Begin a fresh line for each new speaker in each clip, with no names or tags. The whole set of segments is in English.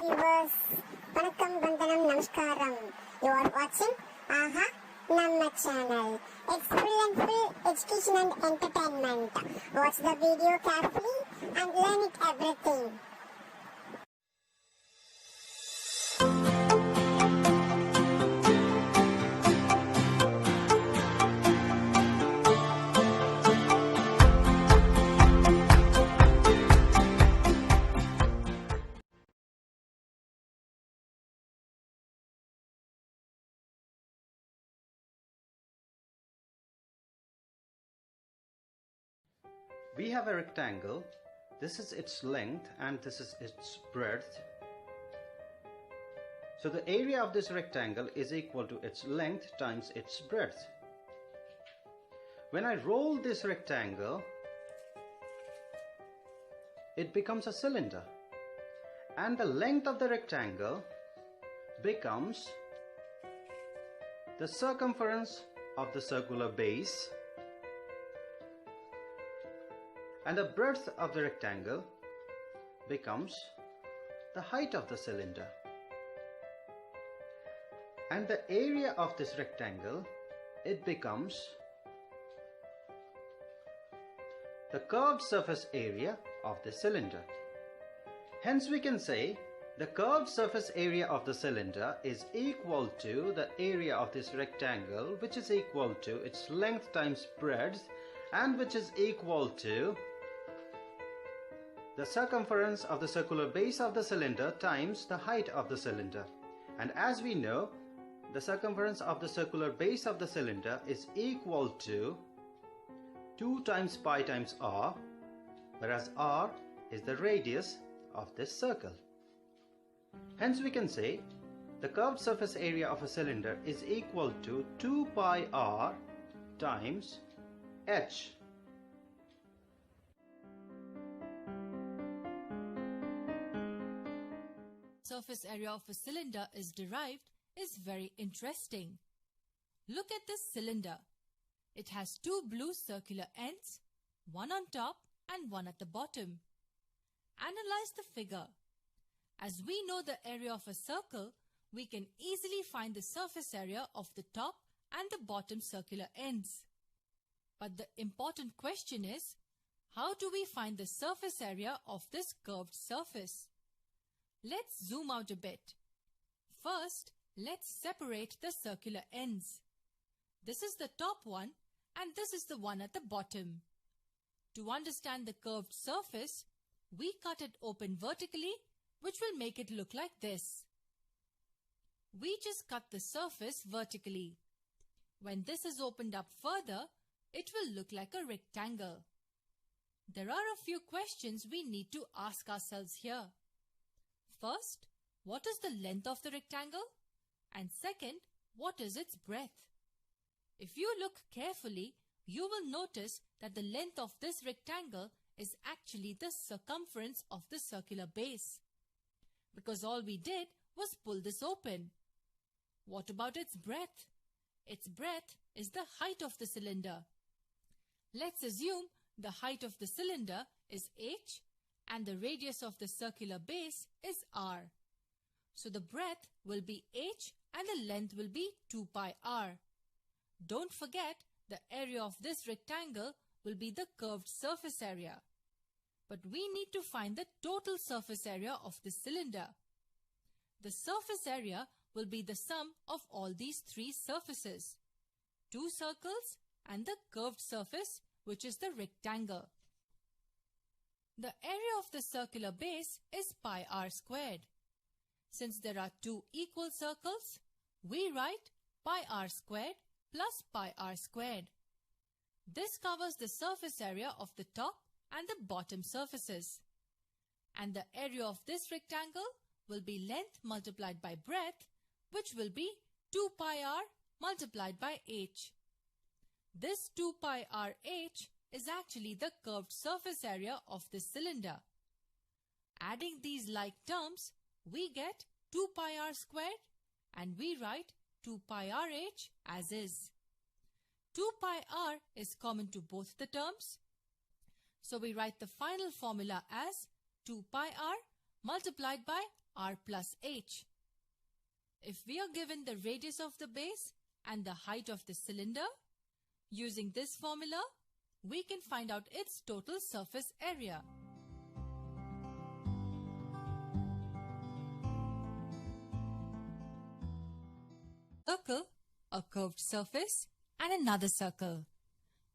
viewers, Vanakkam, Vandanam, Namaskaram. You are watching Aha Namma channel. It's full and full education and entertainment. Watch the video carefully and learn it everything.
We have a rectangle. This is its length and this is its breadth. So the area of this rectangle is equal to its length times its breadth. When I roll this rectangle, it becomes a cylinder, and the length of the rectangle becomes the circumference of the circular base, and the breadth of the rectangle becomes the height of the cylinder. And the area of this rectangle, it becomes the curved surface area of the cylinder. Hence we can say the curved surface area of the cylinder is equal to the area of this rectangle, which is equal to its length times breadth, and which is equal to the circumference of the circular base of the cylinder times the height of the cylinder. And as we know, the circumference of the circular base of the cylinder is equal to 2 times pi times r, whereas r is the radius of this circle. Hence we can say the curved surface area of a cylinder is equal to 2 pi r times h.
Surface area of a cylinder is derived is very interesting. Look at this cylinder. It has 2 blue circular ends, one on top and one at the bottom. Analyze the figure. As we know the area of a circle, we can easily find the surface area of the top and the bottom circular ends. But the important question is, how do we find the surface area of this curved surface? Let's zoom out a bit. First, let's separate the circular ends. This is the top one and this is the one at the bottom. To understand the curved surface, we cut it open vertically, which will make it look like this. We just cut the surface vertically. When this is opened up further, it will look like a rectangle. There are a few questions we need to ask ourselves here. First, what is the length of the rectangle? And second, what is its breadth? If you look carefully, you will notice that the length of this rectangle is actually the circumference of the circular base, because all we did was pull this open. What about its breadth? Its breadth is the height of the cylinder. Let's assume the height of the cylinder is h and the radius of the circular base is r. So the breadth will be h and the length will be 2 pi r. Don't forget, the area of this rectangle will be the curved surface area. But we need to find the total surface area of the cylinder. The surface area will be the sum of all these 3 surfaces, 2 circles and the curved surface, which is the rectangle. The area of the circular base is pi r squared. Since there are 2 equal circles, we write pi r squared plus pi r squared. This covers the surface area of the top and the bottom surfaces. And the area of this rectangle will be length multiplied by breadth, which will be 2 pi r multiplied by h. This 2 pi r h is actually the curved surface area of the cylinder. Adding these like terms, we get 2 pi r squared and we write 2 pi r h as is. 2 pi r is common to both the terms. So we write the final formula as 2 pi r multiplied by r plus h. If we are given the radius of the base and the height of the cylinder, using this formula, we can find out its total surface area. Circle, a curved surface, and another circle.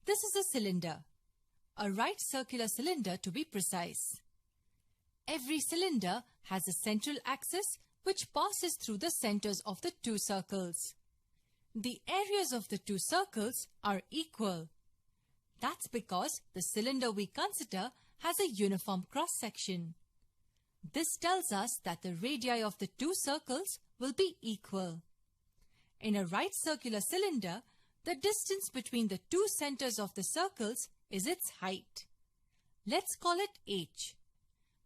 This is a cylinder, a right circular cylinder to be precise. Every cylinder has a central axis which passes through the centers of the two circles. The areas of the two circles are equal. That's because the cylinder we consider has a uniform cross-section. This tells us that the radii of the two circles will be equal. In a right circular cylinder, the distance between the two centers of the circles is its height. Let's call it h.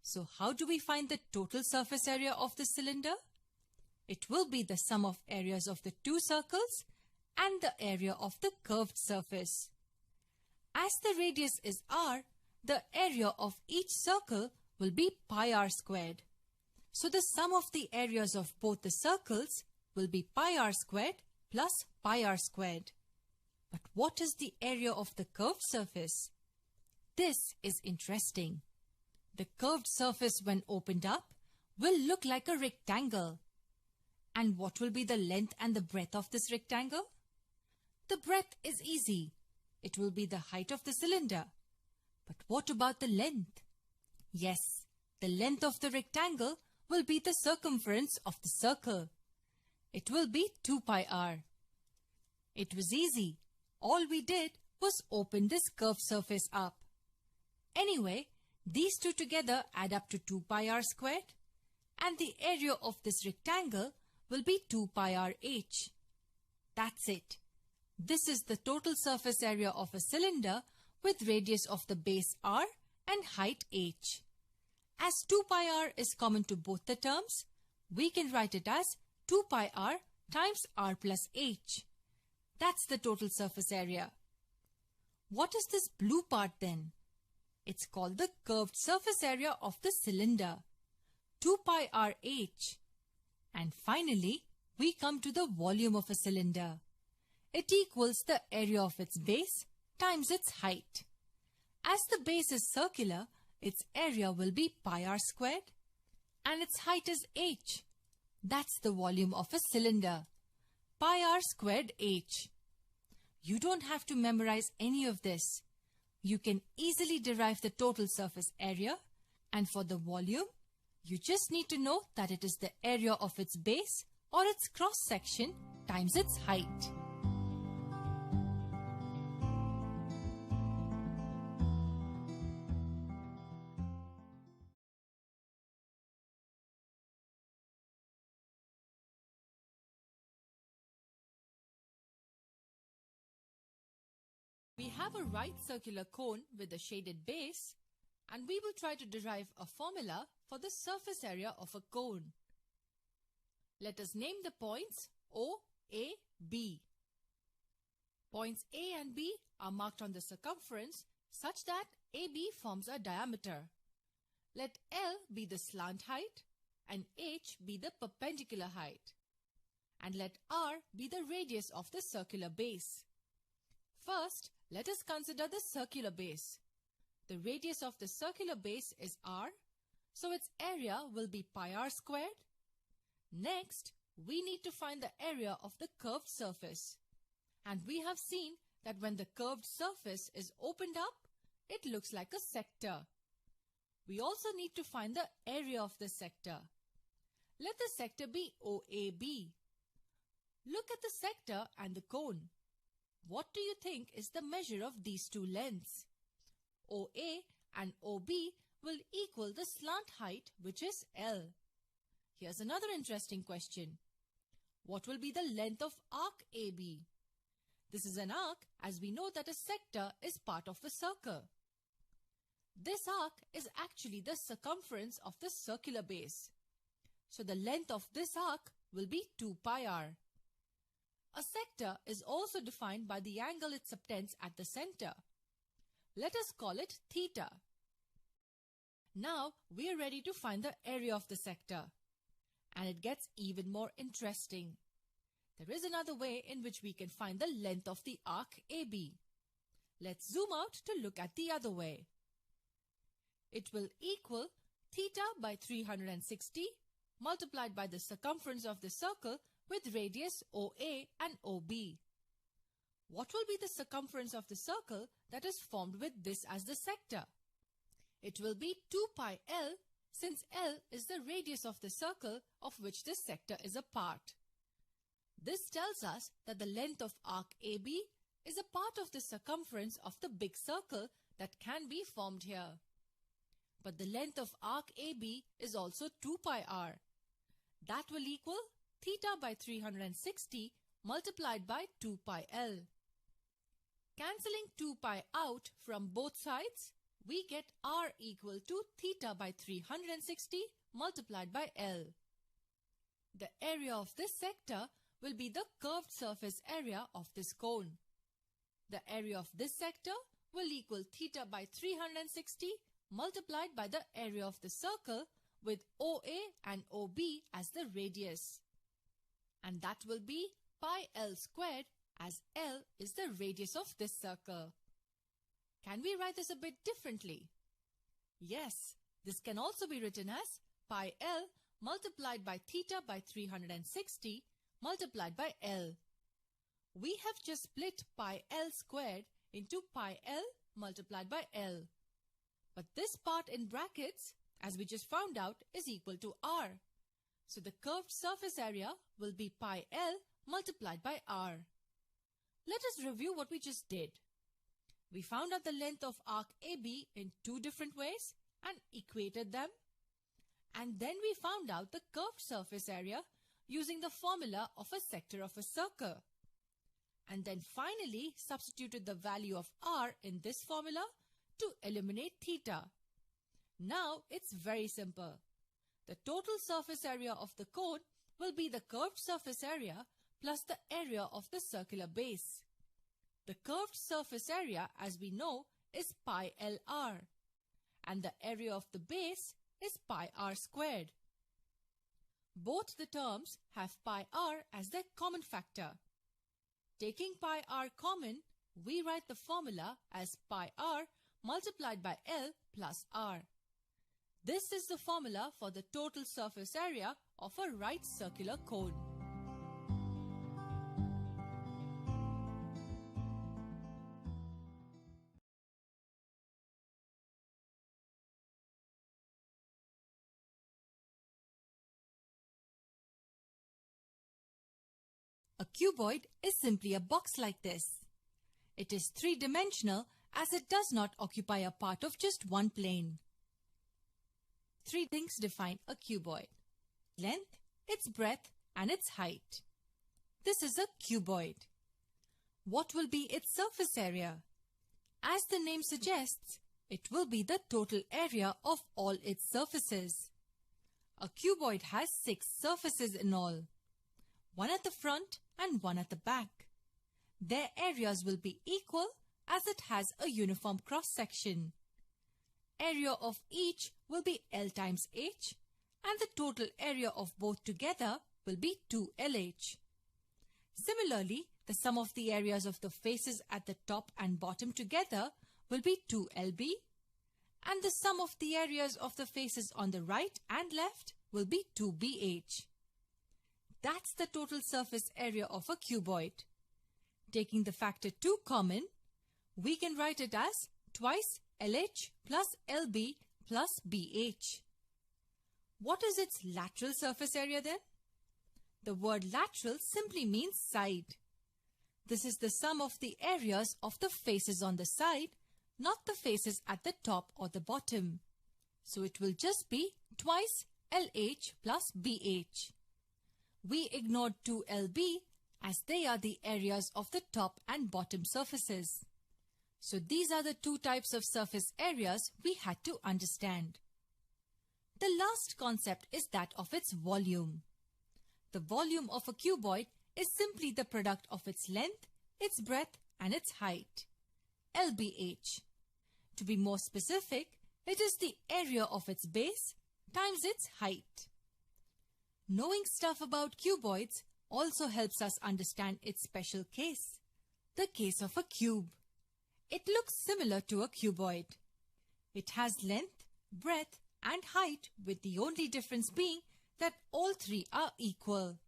So how do we find the total surface area of the cylinder? It will be the sum of areas of the two circles and the area of the curved surface. As the radius is r, the area of each circle will be pi r squared. So the sum of the areas of both the circles will be pi r squared plus pi r squared. But what is the area of the curved surface? This is interesting. The curved surface when opened up will look like a rectangle. And what will be the length and the breadth of this rectangle? The breadth is easy. It will be the height of the cylinder. But what about the length? Yes, the length of the rectangle will be the circumference of the circle. It will be 2 pi r. It was easy. All we did was open this curved surface up. Anyway, these two together add up to 2 pi r squared, and the area of this rectangle will be 2 pi r h. That's it. This is the total surface area of a cylinder with radius of the base r and height h. As 2 pi r is common to both the terms, we can write it as 2 pi r times r plus h. That's the total surface area. What is this blue part then? It's called the curved surface area of the cylinder, 2 pi r h. And finally, we come to the volume of a cylinder. It equals the area of its base times its height. As the base is circular, its area will be pi r squared and its height is h. That's the volume of a cylinder, pi r squared h. You don't have to memorize any of this. You can easily derive the total surface area, and for the volume, you just need to know that it is the area of its base or its cross-section times its height. We have a right circular cone with a shaded base, and we will try to derive a formula for the surface area of a cone. Let us name the points O, A, B. Points A and B are marked on the circumference such that AB forms a diameter. Let L be the slant height and H be the perpendicular height. And let R be the radius of the circular base. First, let us consider the circular base. The radius of the circular base is r, so its area will be pi r squared. Next, we need to find the area of the curved surface. And we have seen that when the curved surface is opened up, it looks like a sector. We also need to find the area of the sector. Let the sector be OAB. Look at the sector and the cone. What do you think is the measure of these two lengths? OA and OB will equal the slant height, which is L. Here's another interesting question. What will be the length of arc AB? This is an arc, as we know that a sector is part of a circle. This arc is actually the circumference of the circular base. So the length of this arc will be 2 pi r. A sector is also defined by the angle it subtends at the center. Let us call it theta. Now we are ready to find the area of the sector. And it gets even more interesting. There is another way in which we can find the length of the arc AB. Let's zoom out to look at the other way. It will equal theta by 360 multiplied by the circumference of the circle with radius OA and OB. What will be the circumference of the circle that is formed with this as the sector? It will be 2 pi L, since L is the radius of the circle of which this sector is a part. This tells us that the length of arc AB is a part of the circumference of the big circle that can be formed here. But the length of arc AB is also 2 pi r. That will equal theta by 360 multiplied by 2 pi L. Cancelling 2 pi out from both sides, we get r equal to theta by 360 multiplied by L. The area of this sector will be the curved surface area of this cone. The area of this sector will equal theta by 360 multiplied by the area of the circle with OA and OB as the radius. And that will be pi L squared, as L is the radius of this circle. Can we write this a bit differently? Yes, this can also be written as pi L multiplied by theta by 360 multiplied by L. We have just split pi L squared into pi L multiplied by L. But this part in brackets, as we just found out, is equal to r. So the curved surface area will be pi L multiplied by r. Let us review what we just did. We found out the length of arc AB in two different ways and equated them. And then we found out the curved surface area using the formula of a sector of a circle. And then finally substituted the value of r in this formula to eliminate theta. Now it's very simple. The total surface area of the cone will be the curved surface area plus the area of the circular base. The curved surface area, as we know, is pi LR, and the area of the base is pi r squared. Both the terms have pi r as their common factor. Taking pi r common, we write the formula as pi r multiplied by L plus r. This is the formula for the total surface area of a right circular cone. A cuboid is simply a box like this. It is three-dimensional as it does not occupy a part of just one plane. Three things define a cuboid: length, its breadth, and its height. This is a cuboid. What will be its surface area? As the name suggests, it will be the total area of all its surfaces. A cuboid has 6 surfaces in all, one at the front and one at the back. Their areas will be equal as it has a uniform cross-section. Area of each will be L times H, and the total area of both together will be 2LH. Similarly, the sum of the areas of the faces at the top and bottom together will be 2LB, and the sum of the areas of the faces on the right and left will be 2BH. That's the total surface area of a cuboid. Taking the factor 2 common, we can write it as twice LH plus LB plus BH. What is its lateral surface area then? The word lateral simply means side. This is the sum of the areas of the faces on the side, not the faces at the top or the bottom. So it will just be twice LH plus BH. We ignored 2LB as they are the areas of the top and bottom surfaces. So these are the two types of surface areas we had to understand. The last concept is that of its volume. The volume of a cuboid is simply the product of its length, its breadth, and its height, LBH. To be more specific, It is the area of its base times its height. Knowing stuff about cuboids also helps us understand its special case, the case of a cube. It looks similar to a cuboid. It has length, breadth, and height, with the only difference being that all three are equal.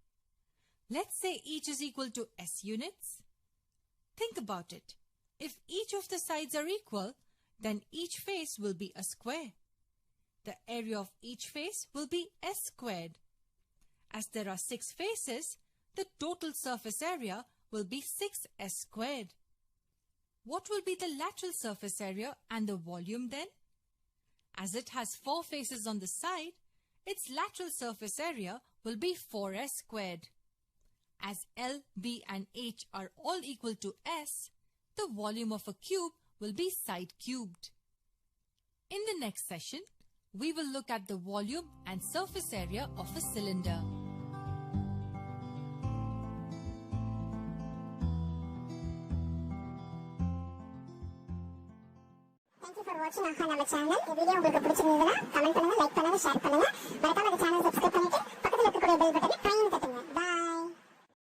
Let's say each is equal to S units. Think about it. If each of the sides are equal, then each face will be a square. The area of each face will be S squared. As there are 6 faces, the total surface area will be 6S squared. What will be the lateral surface area and the volume then? As it has 4 faces on the side, its lateral surface area will be 4S squared. As L, B and H are all equal to S, the volume of a cube will be side cubed. In the next session, we will look at the volume and surface area of a cylinder.
Thank you for watching நம்ம channel. இந்த video உங்களுக்கு பிடிச்சிருந்ததுன்னா comment பண்ணுங்க, like பண்ணுங்க, share பண்ணுங்க. மறக்காம இந்த சேனலை சப்ஸ்கிரைப் பண்ணுங்க.